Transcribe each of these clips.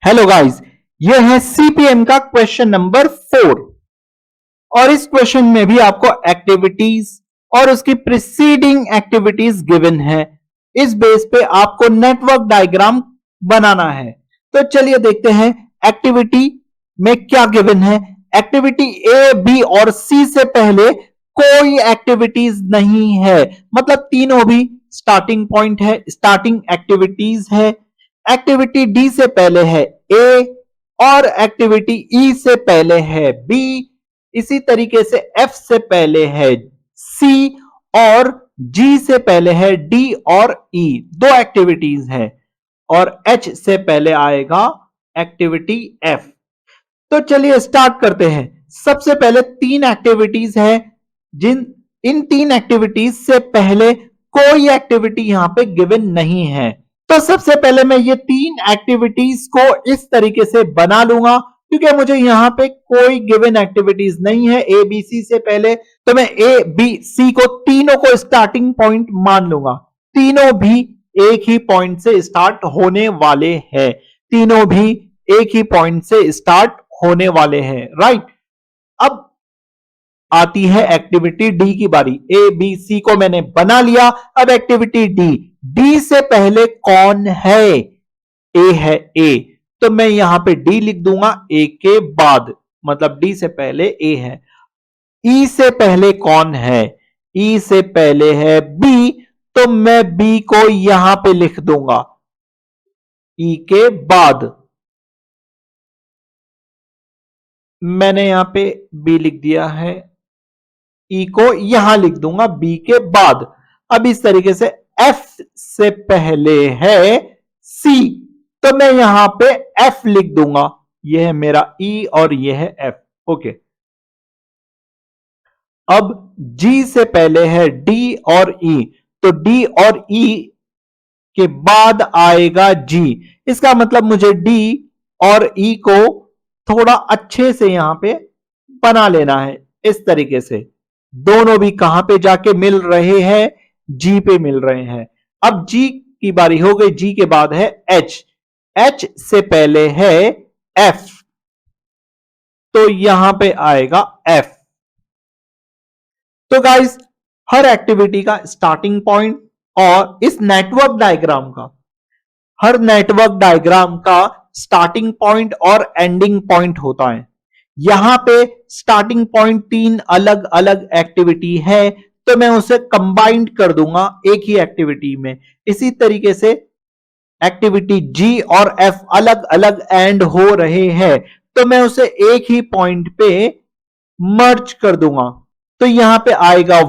Hello guys, ये है CPM का क्वेश्चन नंबर 4 और इस क्वेश्चन में भी आपको एक्टिविटीज और उसकी प्रीसीडिंग एक्टिविटीज गिवन है। इस बेस पे आपको नेटवर्क डायग्राम बनाना है। तो चलिए देखते हैं एक्टिविटी में क्या गिवन है। एक्टिविटी ए, बी और सी से पहले कोई एक्टिविटीज नहीं है, मतलब तीनों भी स्टार्टिंग पॉइंट है, स्टार्टिंग एक्टिविटीज है। एक्टिविटी डी से पहले है ए और एक्टिविटी ई से पहले है बी। इसी तरीके से एफ से पहले है सी और जी से पहले है डी और ई, दो एक्टिविटीज है। और एच से पहले आएगा एक्टिविटी एफ। तो चलिए स्टार्ट करते हैं। सबसे पहले तीन एक्टिविटीज है, इन तीन एक्टिविटीज से पहले कोई एक्टिविटी यहां पे गिवन नहीं है। तो सबसे पहले मैं ये तीन एक्टिविटीज को इस तरीके से बना लूंगा, क्योंकि मुझे यहां पे कोई गिवन एक्टिविटीज नहीं है ए बी सी से पहले। तो मैं ए बी सी को तीनों को स्टार्टिंग पॉइंट मान लूंगा। तीनों भी एक ही पॉइंट से स्टार्ट होने वाले हैं, तीनों भी एक ही पॉइंट से स्टार्ट होने वाले हैं, राइट। अब आती है एक्टिविटी डी की बारी। ए बी सी को मैंने बना लिया। अब एक्टिविटी डी, डी से पहले कौन है? ए है ए, तो मैं यहां पे डी लिख दूंगा ए के बाद, मतलब डी से पहले ए है। ई से पहले कौन है? ई से पहले है बी, तो मैं बी को यहां पे लिख दूंगा ई के बाद। मैंने यहां पे बी लिख दिया है, ई को यहां लिख दूंगा बी के बाद। अब इस तरीके से एफ से पहले है सी, तो मैं यहां पे एफ लिख दूंगा। यह है मेरा ई और यह है एफ, ओके। अब जी से पहले है डी और ई, तो डी और ई के बाद आएगा जी। इसका मतलब मुझे डी और ई को थोड़ा अच्छे से यहां पे बना लेना है, इस तरीके से। दोनों भी कहां पे जाके मिल रहे हैं? जी पे मिल रहे हैं। अब जी की बारी हो गई, जी के बाद है एच, एच से पहले है एफ, तो यहां पे आएगा एफ। तो गाइस, हर एक्टिविटी का स्टार्टिंग पॉइंट और इस नेटवर्क डायग्राम का, हर नेटवर्क डायग्राम का स्टार्टिंग पॉइंट और एंडिंग पॉइंट होता है। यहां पे स्टार्टिंग पॉइंट तीन अलग अलग एक्टिविटी है, तो मैं उसे कंबाइंड कर दूंगा एक ही एक्टिविटी में। इसी तरीके से एक्टिविटी जी और एफ अलग अलग एंड हो रहे हैं, तो मैं उसे एक ही पॉइंट पे मर्ज कर दूंगा। तो यहां पे आएगा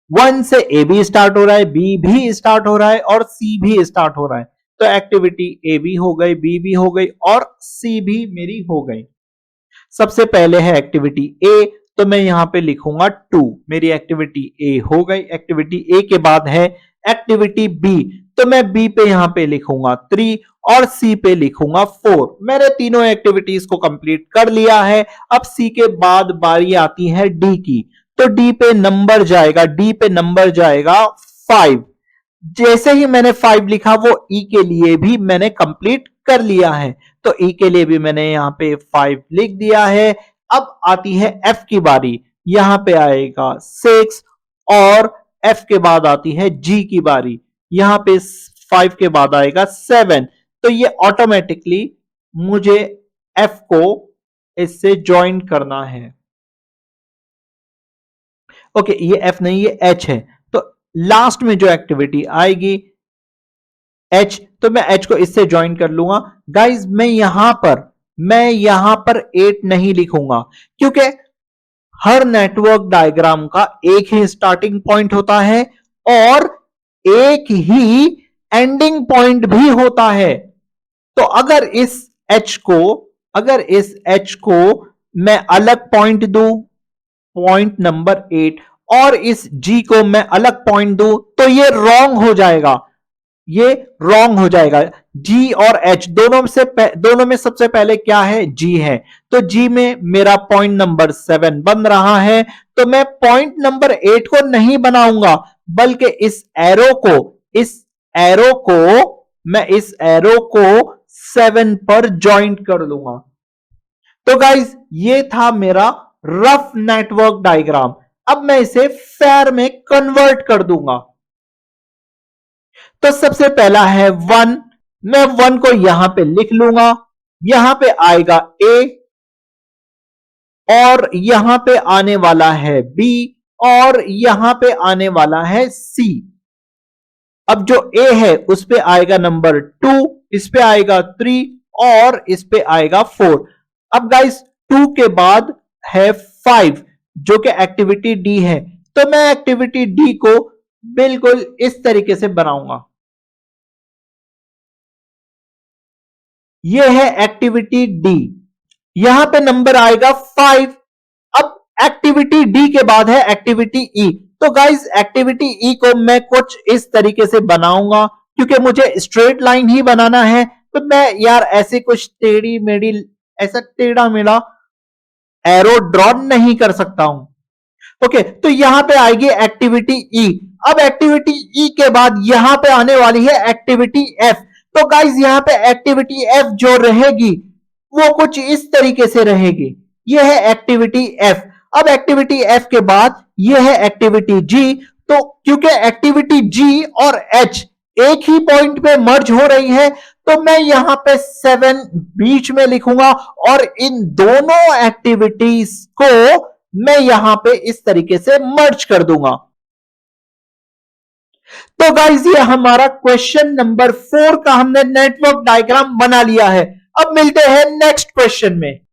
वन से ए बी स्टार्ट हो रहा है, बी भी स्टार्ट हो रहा है और सी भी स्टार्ट हो रहा है। तो एक्टिविटी ए भी हो गई, बी भी हो गई और सी भी मेरी हो गई। सबसे पहले है एक्टिविटी ए, तो मैं यहां पे लिखूंगा 2, मेरी एक्टिविटी ए हो गई। एक्टिविटी ए के बाद है एक्टिविटी बी, तो मैं बी पे यहां पे लिखूंगा 3 और सी पे लिखूंगा 4। मैंने तीनों एक्टिविटीज को कंप्लीट कर लिया है। अब सी के बाद बारी आती है डी की, तो डी पे नंबर जाएगा, डी पे नंबर जाएगा 5। जैसे ही मैंने 5 लिखा, वो ई के लिए भी मैंने कंप्लीट कर लिया है, तो ई के लिए भी मैंने यहां पे 5 लिख दिया है। अब आती है एफ की बारी, यहां पे आएगा 6 और एफ के बाद आती है जी की बारी, यहां पे 5 के बाद आएगा 7। तो ये ऑटोमेटिकली मुझे एफ को इससे ज्वाइन करना है। ओके, ये एफ नहीं, ये एच है। तो लास्ट में जो एक्टिविटी आएगी एच, तो मैं एच को इससे ज्वाइन कर लूंगा। गाइज, मैं यहां पर 8 नहीं लिखूंगा, क्योंकि हर नेटवर्क डायग्राम का एक ही स्टार्टिंग पॉइंट होता है और एक ही एंडिंग पॉइंट भी होता है। तो अगर इस एच को मैं अलग पॉइंट दूं, पॉइंट नंबर 8, और इस जी को मैं अलग पॉइंट दूं, तो ये रॉन्ग हो जाएगा, ये रॉन्ग हो जाएगा। जी और एच दोनों में सबसे पहले क्या है? जी है, तो जी में मेरा पॉइंट नंबर 7 बन रहा है। तो मैं पॉइंट नंबर 8 को नहीं बनाऊंगा, बल्कि इस एरो को मैं 7 पर ज्वाइंट कर दूंगा। तो गाइज ये था मेरा रफ नेटवर्क डायग्राम। अब मैं इसे फेयर में कन्वर्ट कर दूंगा। तो सबसे पहला है 1, मैं 1 को यहां पे लिख लूंगा। यहां पे आएगा A और यहां पे आने वाला है B और यहां पे आने वाला है C। अब जो A है उस पे आएगा नंबर 2, इस पे आएगा 3 और इस पे आएगा 4। अब गाइस 2 के बाद है 5 जो कि एक्टिविटी डी है। तो मैं एक्टिविटी डी को बिल्कुल इस तरीके से बनाऊंगा। यह है एक्टिविटी डी, यहां पे नंबर आएगा 5। अब एक्टिविटी डी के बाद है एक्टिविटी ई। तो गाइस एक्टिविटी ई को मैं कुछ इस तरीके से बनाऊंगा, क्योंकि मुझे स्ट्रेट लाइन ही बनाना है। तो मैं यार ऐसे कुछ टेढ़ी मेढ़ी ऐसा टेढ़ा मेढ़ा एरो ड्रॉ नहीं कर सकता हूं। ओके, तो यहां पे आएगी एक्टिविटी ई। अब एक्टिविटी ई के बाद यहां पे आने वाली है एक्टिविटी एफ। तो गाइस यहां पे एक्टिविटी एफ जो रहेगी वो कुछ इस तरीके से रहेगी। यह है एक्टिविटी एफ। अब एक्टिविटी एफ के बाद यह है एक्टिविटी जी। तो क्योंकि एक्टिविटी जी और एच एक ही पॉइंट पे मर्ज हो रही है, तो मैं यहां पे 7 बीच में लिखूंगा और इन दोनों एक्टिविटीज को मैं यहां पे इस तरीके से मर्ज कर दूंगा। तो गाइस ये हमारा क्वेश्चन नंबर 4 का हमने नेटवर्क डायग्राम बना लिया है। अब मिलते हैं नेक्स्ट क्वेश्चन में।